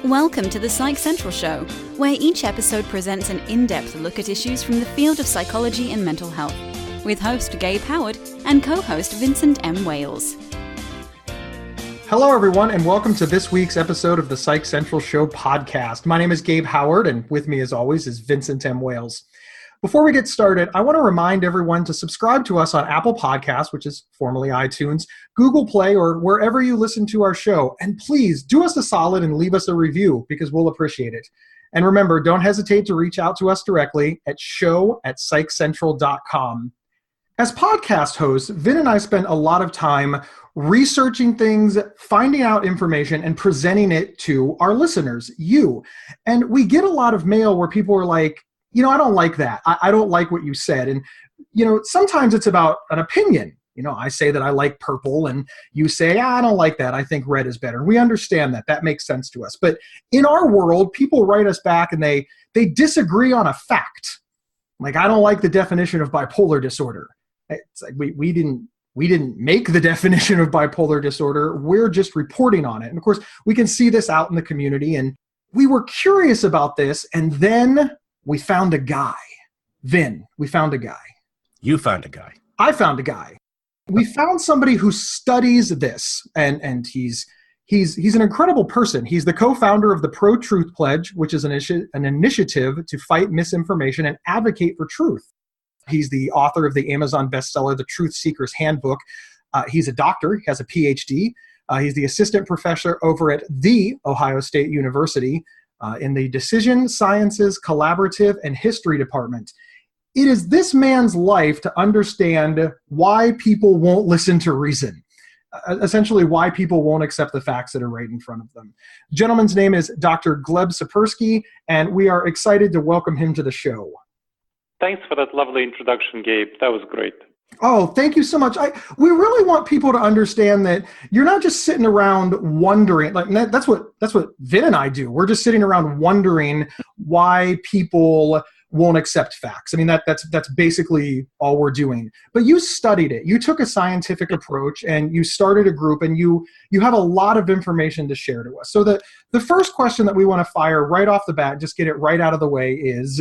Welcome to the Psych Central Show, where each episode presents an in-depth look at issues from the field of psychology and mental health, with host Gabe Howard and co-host Vincent M. Wales. Hello, everyone, and welcome to this week's episode of the Psych Central Show podcast. My name is Gabe Howard, and with me, as always, is Vincent M. Wales. Before we get started, I want to remind everyone to subscribe to us on Apple Podcasts, which is formerly iTunes, Google Play, or wherever you listen to our show. And please do us a solid and leave us a review because we'll appreciate it. And remember, don't hesitate to reach out to us directly at show@psychcentral.com. As podcast hosts, Vin and I spend a lot of time researching things, finding out information, and presenting it to our listeners, you. And we get a lot of mail where people are like, I don't like that. I don't like what you said. And, sometimes it's about an opinion. I say that I like purple and you say, I don't like that. I think red is better. We understand that. That makes sense to us. But in our world, people write us back and they disagree on a fact. Like, I don't like the definition of bipolar disorder. It's like we didn't make the definition of bipolar disorder. We're just reporting on it. And of course, we can see this out in the community. And we were curious about this. And then we found a guy. Vin, we found a guy. You found a guy. I found a guy. We found somebody who studies this, and he's an incredible person. He's the co-founder of the Pro-Truth Pledge, which is an initiative to fight misinformation and advocate for truth. He's the author of the Amazon bestseller, The Truth Seeker's Handbook. He's a doctor. He has a PhD. He's the assistant professor over at The Ohio State University in the Decision Sciences Collaborative and History Department. It is this man's life to understand why people won't listen to reason, essentially why people won't accept the facts that are right in front of them. The gentleman's name is Dr. Gleb Tsipursky, and we are excited to welcome him to the show. Thanks for that lovely introduction, Gabe. That was great. Oh, thank you so much. We really want people to understand that you're not just sitting around wondering. Like that's what Vin and I do. We're just sitting around wondering why people won't accept facts. I mean, that's basically all we're doing. But you studied it. You took a scientific approach and you started a group, and you have a lot of information to share to us. So the first question that we want to fire right off the bat, just get it right out of the way, is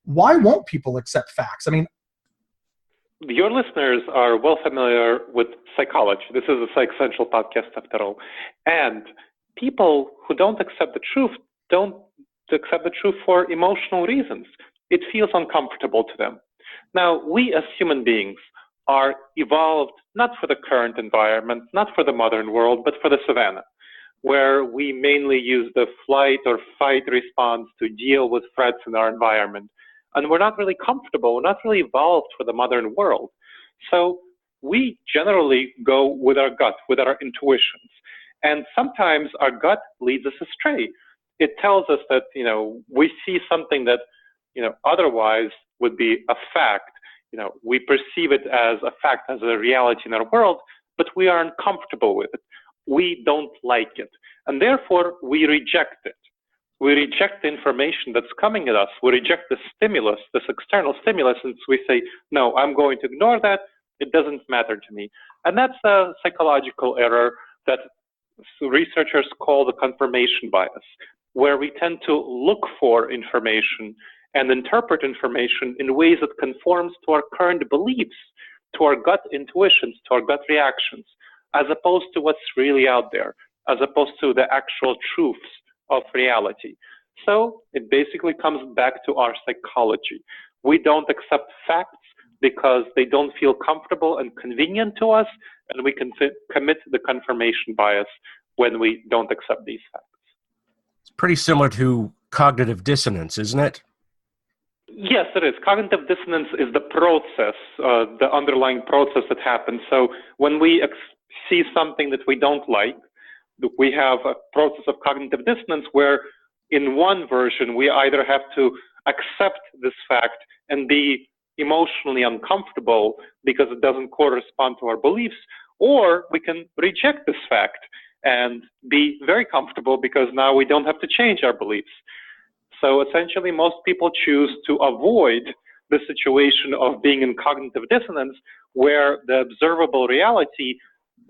why won't people accept facts? I mean, your listeners are well familiar with psychology. This is a Psych Central podcast after all. And people who don't accept the truth don't accept the truth for emotional reasons. It feels uncomfortable to them. Now, we as human beings are evolved not for the current environment, not for the modern world, but for the savannah, where we mainly use the flight or fight response to deal with threats in our environment. And we're not really comfortable, we're not really evolved for the modern world. So we generally go with our gut, with our intuitions. And sometimes our gut leads us astray. It tells us that, we see something that, otherwise would be a fact. We perceive it as a fact, as a reality in our world, but we are uncomfortable with it. We don't like it. And therefore, we reject it. We reject the information that's coming at us. We reject the stimulus, this external stimulus, and we say, no, I'm going to ignore that. It doesn't matter to me. And that's a psychological error that researchers call the confirmation bias, where we tend to look for information and interpret information in ways that conforms to our current beliefs, to our gut intuitions, to our gut reactions, as opposed to what's really out there, as opposed to the actual truths of reality. So it basically comes back to our psychology. We don't accept facts because they don't feel comfortable and convenient to us, and we can commit the confirmation bias when we don't accept these facts. It's pretty similar to cognitive dissonance, isn't it? Yes, it is. Cognitive dissonance is the process, the underlying process that happens. So when we see something that we don't like, we have a process of cognitive dissonance where in one version, we either have to accept this fact and be emotionally uncomfortable because it doesn't correspond to our beliefs, or we can reject this fact and be very comfortable because now we don't have to change our beliefs. So essentially, most people choose to avoid the situation of being in cognitive dissonance where the observable reality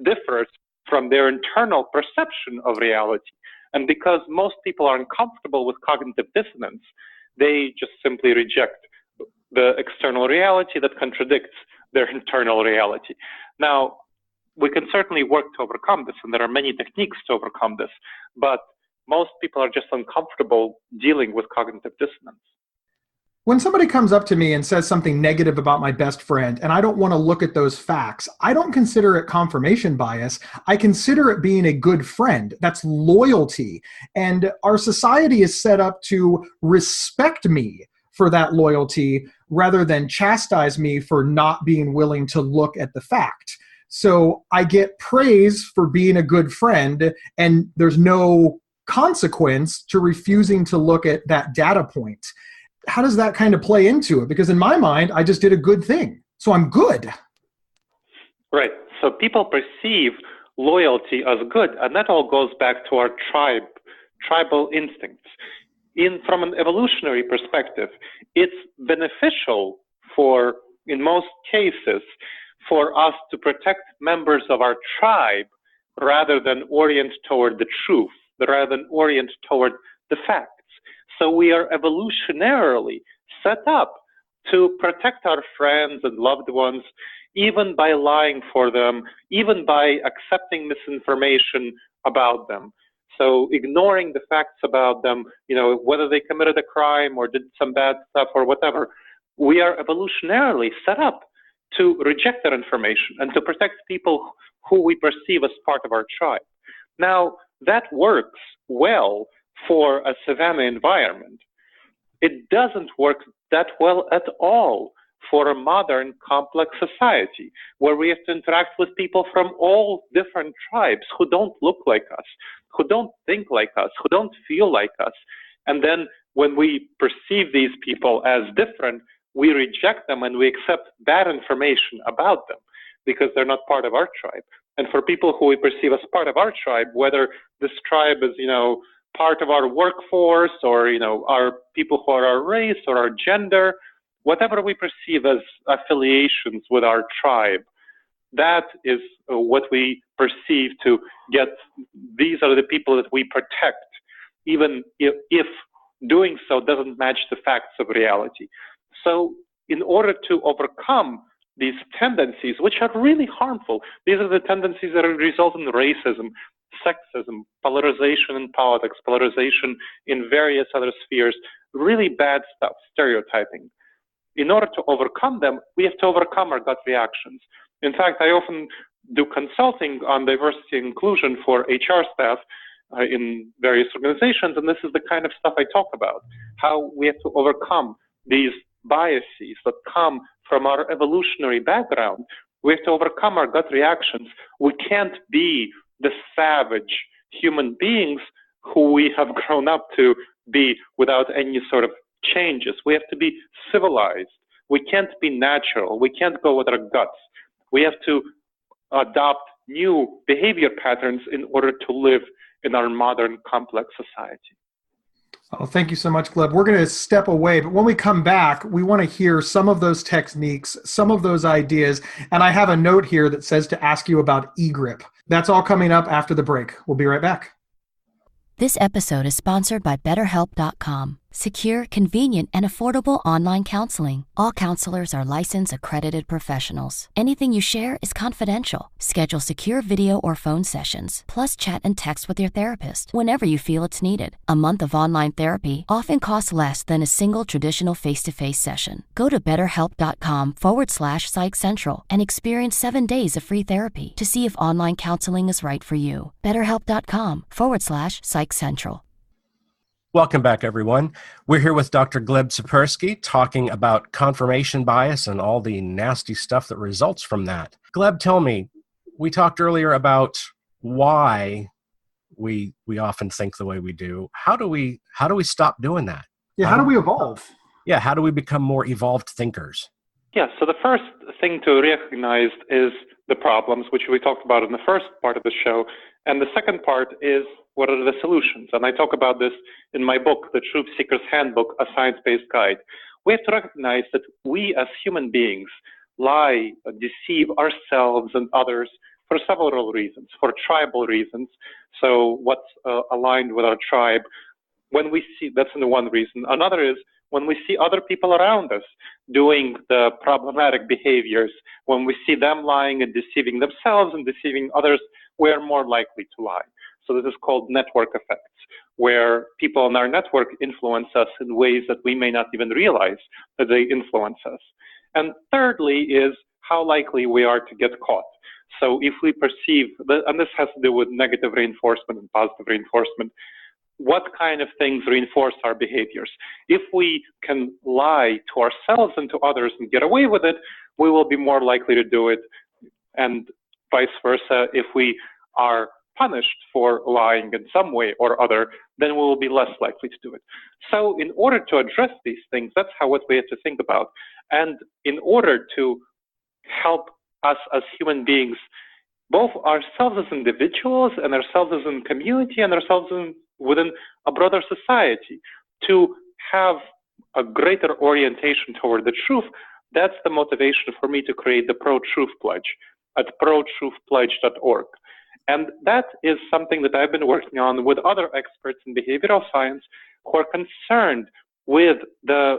differs from their internal perception of reality. And because most people are uncomfortable with cognitive dissonance, they just simply reject the external reality that contradicts their internal reality. Now, we can certainly work to overcome this, and there are many techniques to overcome this, but most people are just uncomfortable dealing with cognitive dissonance. When somebody comes up to me and says something negative about my best friend, and I don't want to look at those facts, I don't consider it confirmation bias. I consider it being a good friend. That's loyalty. And our society is set up to respect me for that loyalty rather than chastise me for not being willing to look at the fact. So I get praise for being a good friend, and there's no consequence to refusing to look at that data point. How does that kind of play into it? Because in my mind, I just did a good thing, so I'm good. Right. So people perceive loyalty as good, and that all goes back to our tribal instincts. From an evolutionary perspective, it's beneficial in most cases, for us to protect members of our tribe rather than orient toward the truth, rather than orient toward the facts. So we are evolutionarily set up to protect our friends and loved ones, even by lying for them, even by accepting misinformation about them. So ignoring the facts about them, whether they committed a crime or did some bad stuff or whatever, we are evolutionarily set up to reject that information and to protect people who we perceive as part of our tribe. Now, that works well for a savanna environment. It doesn't work that well at all for a modern, complex society where we have to interact with people from all different tribes who don't look like us, who don't think like us, who don't feel like us. And then when we perceive these people as different, we reject them and we accept bad information about them because they're not part of our tribe. And for people who we perceive as part of our tribe, whether this tribe is, part of our workforce or, our people who are our race or our gender, whatever we perceive as affiliations with our tribe, that is what we perceive to get. These are the people that we protect, even if doing so doesn't match the facts of reality. So in order to overcome these tendencies, which are really harmful, these are the tendencies that result in racism, sexism, polarization in politics, polarization in various other spheres, really bad stuff, stereotyping. In order to overcome them, we have to overcome our gut reactions. In fact, I often do consulting on diversity and inclusion for HR staff in various organizations, and this is the kind of stuff I talk about, how we have to overcome these biases that come from our evolutionary background. We have to overcome our gut reactions. We can't be the savage human beings who we have grown up to be without any sort of changes. We have to be civilized. We can't be natural. We can't go with our guts. We have to adopt new behavior patterns in order to live in our modern, complex society. Oh, thank you so much, Gleb. We're going to step away, but when we come back, we want to hear some of those techniques, some of those ideas, and I have a note here that says to ask you about EGRIP. That's all coming up after the break. We'll be right back. This episode is sponsored by BetterHelp.com. Secure, convenient, and affordable online counseling. All counselors are licensed, accredited professionals. Anything you share is confidential. Schedule secure video or phone sessions, plus chat and text with your therapist whenever you feel it's needed. A month of online therapy often costs less than a single traditional face-to-face session. Go to BetterHelp.com/Psych Central and experience 7 days of free therapy to see if online counseling is right for you. BetterHelp.com/Psych Central. Welcome back, everyone. We're here with Dr. Gleb Tsipursky talking about confirmation bias and all the nasty stuff that results from that. Gleb, tell me, we talked earlier about why we often think the way we do. How do we stop doing that? Yeah, how do we evolve? Yeah, how do we become more evolved thinkers? Yeah, so the first thing to recognize is the problems, which we talked about in the first part of the show. And the second part is, what are the solutions? And I talk about this in my book, The Truth Seeker's Handbook, a Science-Based Guide. We have to recognize that we as human beings lie, deceive ourselves and others for several reasons. For tribal reasons, so what's aligned with our tribe. When we see, that's the one reason. Another is when we see other people around us doing the problematic behaviors, when we see them lying and deceiving themselves and deceiving others, we're more likely to lie. So this is called network effects, where people in our network influence us in ways that we may not even realize that they influence us. And thirdly is how likely we are to get caught. So if we perceive, and this has to do with negative reinforcement and positive reinforcement, what kind of things reinforce our behaviors? If we can lie to ourselves and to others and get away with it, we will be more likely to do it, and vice versa. If we are punished for lying in some way or other, then we will be less likely to do it. So in order to address these things, that's what we have to think about. And in order to help us as human beings, both ourselves as individuals and ourselves as a community and ourselves within a broader society, to have a greater orientation toward the truth, that's the motivation for me to create the Pro-Truth Pledge at protruthpledge.org. And that is something that I've been working on with other experts in behavioral science who are concerned with the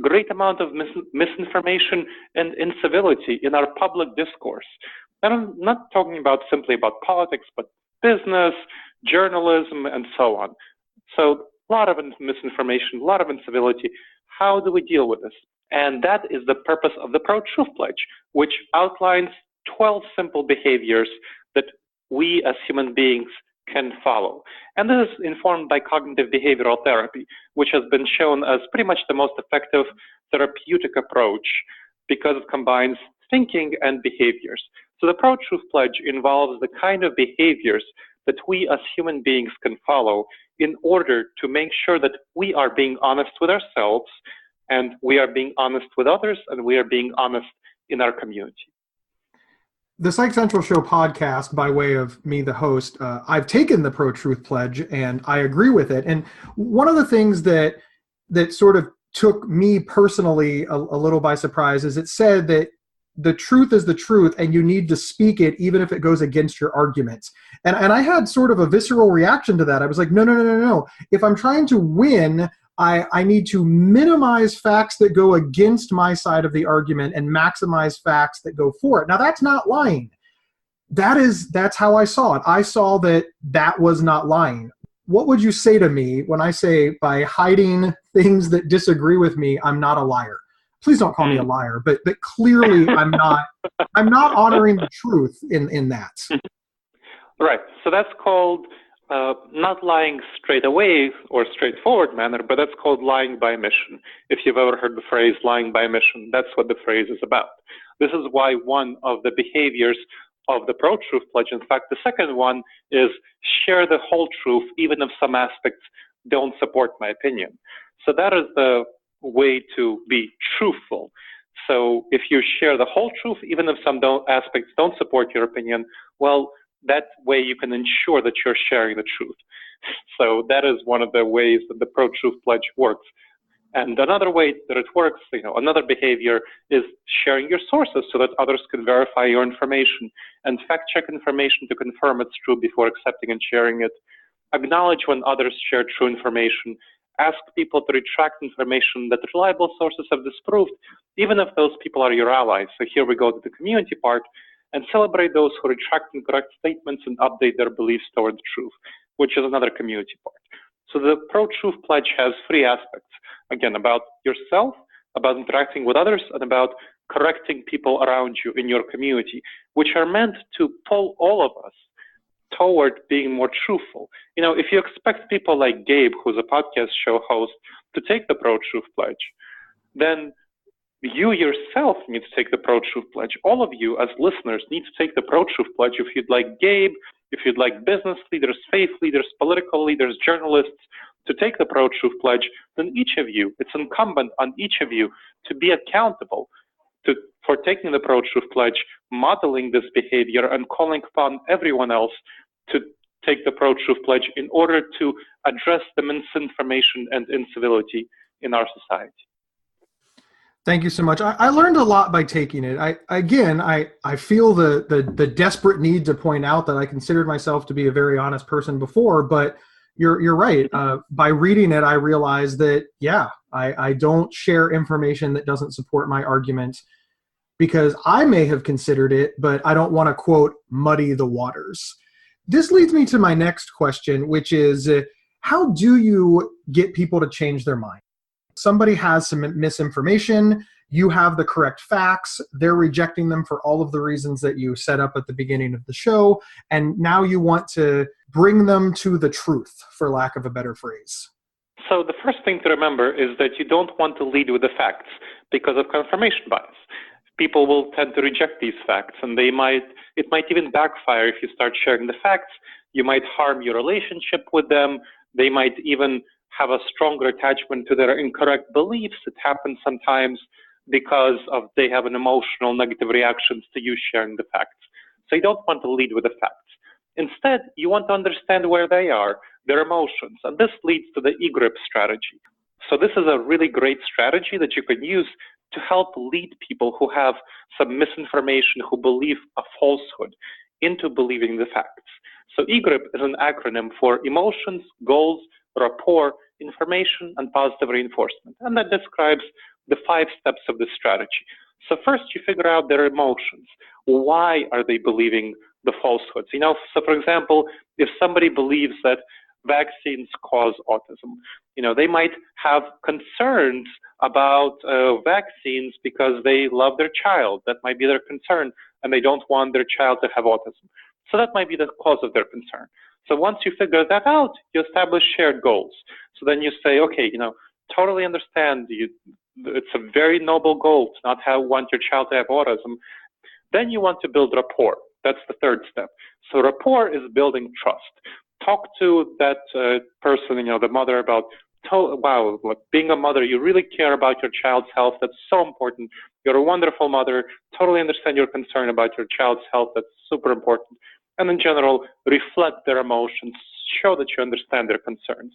great amount of misinformation and incivility in our public discourse. And I'm not talking about simply about politics, but business, journalism, and so on. So a lot of misinformation, a lot of incivility. How do we deal with this? And that is the purpose of the Pro-Truth Pledge, which outlines 12 simple behaviors that we as human beings can follow. And this is informed by cognitive behavioral therapy, which has been shown as pretty much the most effective therapeutic approach because it combines thinking and behaviors. So the Pro-Truth Pledge involves the kind of behaviors that we as human beings can follow in order to make sure that we are being honest with ourselves, and we are being honest with others, and we are being honest in our community. The Psych Central Show podcast, by way of me, the host, I've taken the Pro-Truth Pledge, and I agree with it. And one of the things that sort of took me personally a little by surprise is it said that the truth is the truth, and you need to speak it even if it goes against your arguments. And I had sort of a visceral reaction to that. I was like, no. If I'm trying to win, I need to minimize facts that go against my side of the argument and maximize facts that go for it. Now, that's not lying. That's how I saw it. I saw that was not lying. What would you say to me when I say by hiding things that disagree with me, I'm not a liar? Please don't call me a liar, but clearly I'm not honoring the truth in that. Right. So that's called not lying straight away or straightforward manner, but that's called lying by omission. If you've ever heard the phrase lying by omission, that's what the phrase is about. This is why one of the behaviors of the Pro-Truth Pledge, in fact, the second one is share the whole truth, even if some aspects don't support my opinion. So that is the way to be truthful. So if you share the whole truth, even if some aspects don't support your opinion, well, that way you can ensure that you're sharing the truth. So that is one of the ways that the Pro-Truth Pledge works. And another way that it works, another behavior is sharing your sources so that others can verify your information and fact-check information to confirm it's true before accepting and sharing it. Acknowledge when others share true information. Ask people to retract information that reliable sources have disproved, even if those people are your allies. So here we go to the community part, and celebrate those who retract incorrect statements and update their beliefs toward the truth, which is another community part. So the Pro-Truth Pledge has three aspects, again, about yourself, about interacting with others, and about correcting people around you in your community, which are meant to pull all of us toward being more truthful. If you expect people like Gabe, who's a podcast show host, to take the Pro-Truth Pledge, then you yourself need to take the Pro-Truth Pledge. All of you as listeners need to take the Pro-Truth Pledge. If you'd like Gabe, if you'd like business leaders, faith leaders, political leaders, journalists to take the Pro-Truth Pledge, then each of you, it's incumbent on each of you to be accountable for taking the Pro-Truth Pledge, modeling this behavior, and calling upon everyone else to take the Pro-Truth Pledge in order to address the misinformation and incivility in our society. Thank you so much. I learned a lot by taking it. I feel the desperate need to point out that I considered myself to be a very honest person before, but you're right. By reading it, I realized that, I don't share information that doesn't support my argument because I may have considered it, but I don't want to, quote, muddy the waters. This leads me to my next question, which is, how do you get people to change their mind? Somebody has some misinformation, you have the correct facts, they're rejecting them for all of the reasons that you set up at the beginning of the show, and now you want to bring them to the truth, for lack of a better phrase. So the first thing to remember is that you don't want to lead with the facts because of confirmation bias. People will tend to reject these facts, and it might even backfire if you start sharing the facts. You might harm your relationship with them. They might even have a stronger attachment to their incorrect beliefs. It happens sometimes because they have an emotional negative reactions to you sharing the facts. So you don't want to lead with the facts. Instead, you want to understand where they are, their emotions, and this leads to the EGRIP strategy. So this is a really great strategy that you can use to help lead people who have some misinformation, who believe a falsehood, into believing the facts. So EGRIP is an acronym for emotions, goals, rapport, information, and positive reinforcement. And that describes the 5 steps of the strategy. So first you figure out their emotions. Why are they believing the falsehoods? So for example, if somebody believes that vaccines cause autism, they might have concerns about vaccines because they love their child. That might be their concern, and they don't want their child to have autism. So that might be the cause of their concern. So once you figure that out, you establish shared goals. So then you say, okay, totally understand. It's a very noble goal to not want your child to have autism. Then you want to build rapport. That's the third step. So rapport is building trust. Talk to that person, the mother, about, wow, being a mother, you really care about your child's health. That's so important. You're a wonderful mother. Totally understand your concern about your child's health. That's super important. And in general, reflect their emotions. Show that you understand their concerns.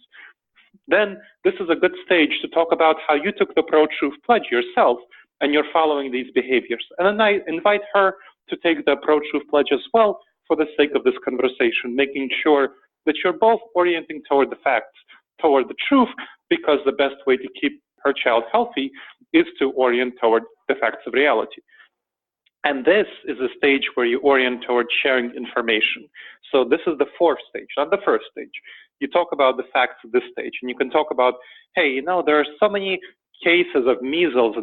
Then this is a good stage to talk about how you took the pro-truth pledge yourself and you're following these behaviors. And then I invite her to take the pro-truth pledge as well for the sake of this conversation, making sure that you're both orienting toward the facts, toward the truth, because the best way to keep her child healthy is to orient toward the facts of reality. And this is a stage where you orient toward sharing information. So this is the 4th stage, not the 1st stage. You talk about the facts of this stage, and you can talk about, hey, there are so many cases of measles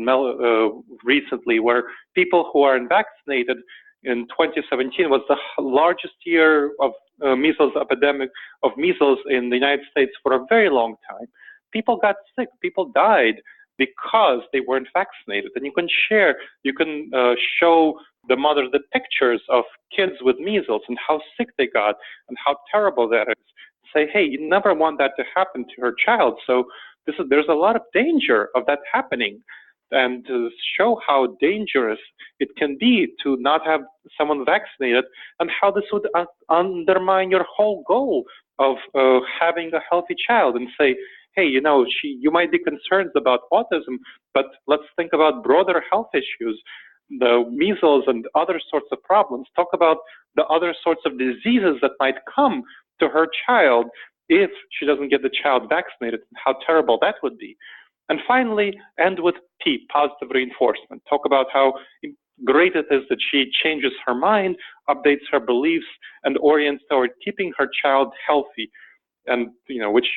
recently where people who are unvaccinated in 2017 was the largest year of measles epidemic of measles in the United States for a very long time. People got sick, people died because they weren't vaccinated. And you can show the mothers the pictures of kids with measles and how sick they got and how terrible that is. Say, hey, you never want that to happen to her child. So there's a lot of danger of that happening. And to show how dangerous it can be to not have someone vaccinated and how this would undermine your whole goal of having a healthy child, and say, hey, you might be concerned about autism, but let's think about broader health issues, the measles and other sorts of problems. Talk about the other sorts of diseases that might come to her child if she doesn't get the child vaccinated, and how terrible that would be. And finally, end with P, positive reinforcement. Talk about how great it is that she changes her mind, updates her beliefs, and orients toward keeping her child healthy, and which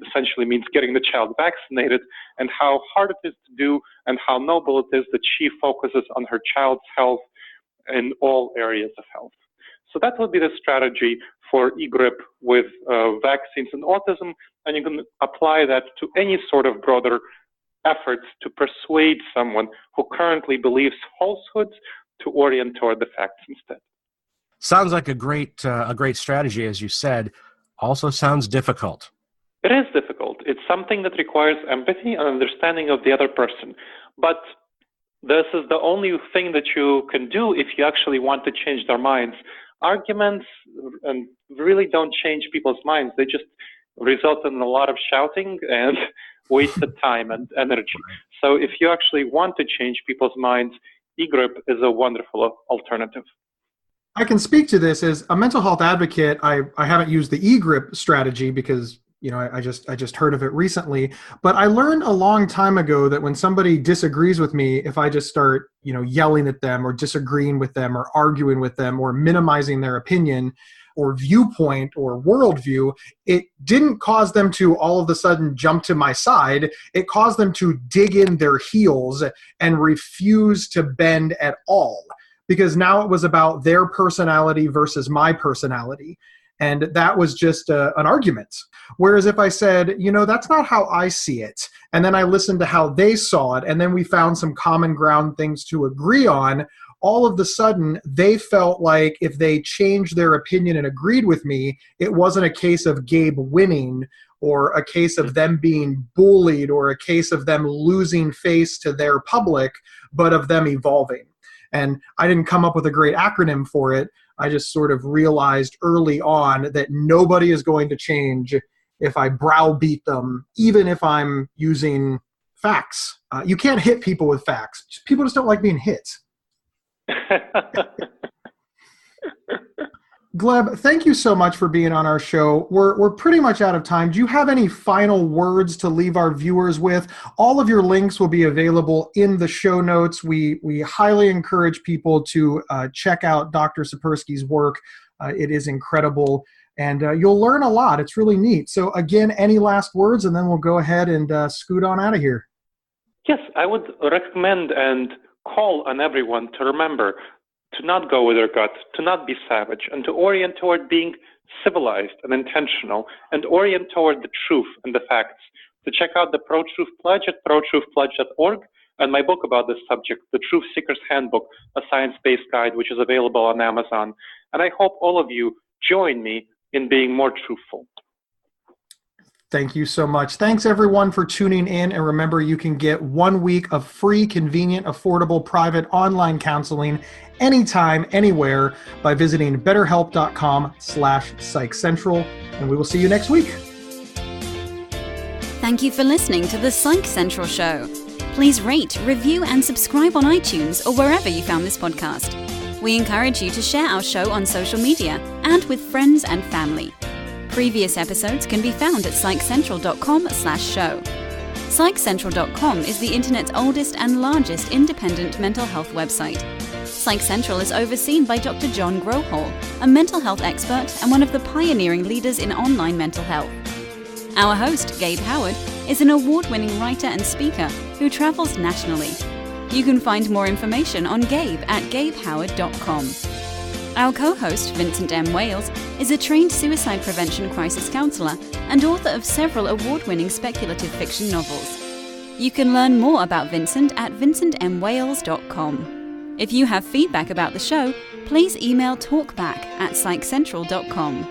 essentially means getting the child vaccinated, and how hard it is to do, and how noble it is that she focuses on her child's health in all areas of health. So that would be the strategy for EGRIP with vaccines and autism, and you can apply that to any sort of broader efforts to persuade someone who currently believes falsehoods to orient toward the facts instead. Sounds like a great strategy, as you said. Also sounds difficult. It is difficult. It's something that requires empathy and understanding of the other person. But this is the only thing that you can do if you actually want to change their minds. Arguments really don't change people's minds. They just result in a lot of shouting and wasted time and energy. So if you actually want to change people's minds, EGRIP is a wonderful alternative. I can speak to this as a mental health advocate. I haven't used the EGRIP strategy because I just heard of it recently, but I learned a long time ago that when somebody disagrees with me, if I just start, yelling at them or disagreeing with them or arguing with them or minimizing their opinion or viewpoint or worldview, it didn't cause them to all of a sudden jump to my side. It caused them to dig in their heels and refuse to bend at all, because now it was about their personality versus my personality. And that was just an argument. Whereas if I said, that's not how I see it, and then I listened to how they saw it, and then we found some common ground things to agree on, all of a sudden they felt like if they changed their opinion and agreed with me, it wasn't a case of Gabe winning or a case of them being bullied or a case of them losing face to their public, but of them evolving. And I didn't come up with a great acronym for it. I just sort of realized early on that nobody is going to change if I browbeat them, even if I'm using facts. You can't hit people with facts. People just don't like being hit. Gleb, thank you so much for being on our show. We're pretty much out of time. Do you have any final words to leave our viewers with? All of your links will be available in the show notes. We highly encourage people to check out Dr. Tsipursky's work. It is incredible, and you'll learn a lot. It's really neat. So again, any last words, and then we'll go ahead and scoot on out of here. Yes, I would recommend and call on everyone to remember to not go with their gut, to not be savage, and to orient toward being civilized and intentional, and orient toward the truth and the facts. To check out the Pro-Truth Pledge at protruthpledge.org, and my book about this subject, The Truth Seeker's Handbook, a science-based guide, which is available on Amazon. And I hope all of you join me in being more truthful. Thank you so much. Thanks, everyone, for tuning in. And remember, you can get 1 week of free, convenient, affordable, private online counseling anytime, anywhere by visiting betterhelp.com/Psych Central. And we will see you next week. Thank you for listening to the Psych Central Show. Please rate, review, and subscribe on iTunes or wherever you found this podcast. We encourage you to share our show on social media and with friends and family. Previous episodes can be found at psychcentral.com/show. Psychcentral.com is the internet's oldest and largest independent mental health website. Psych Central is overseen by Dr. John Grohol, a mental health expert and one of the pioneering leaders in online mental health. Our host, Gabe Howard, is an award-winning writer and speaker who travels nationally. You can find more information on Gabe at gabehoward.com. Our co-host, Vincent M. Wales, is a trained suicide prevention crisis counselor and author of several award-winning speculative fiction novels. You can learn more about Vincent at vincentmwales.com. If you have feedback about the show, please email talkback@psychcentral.com.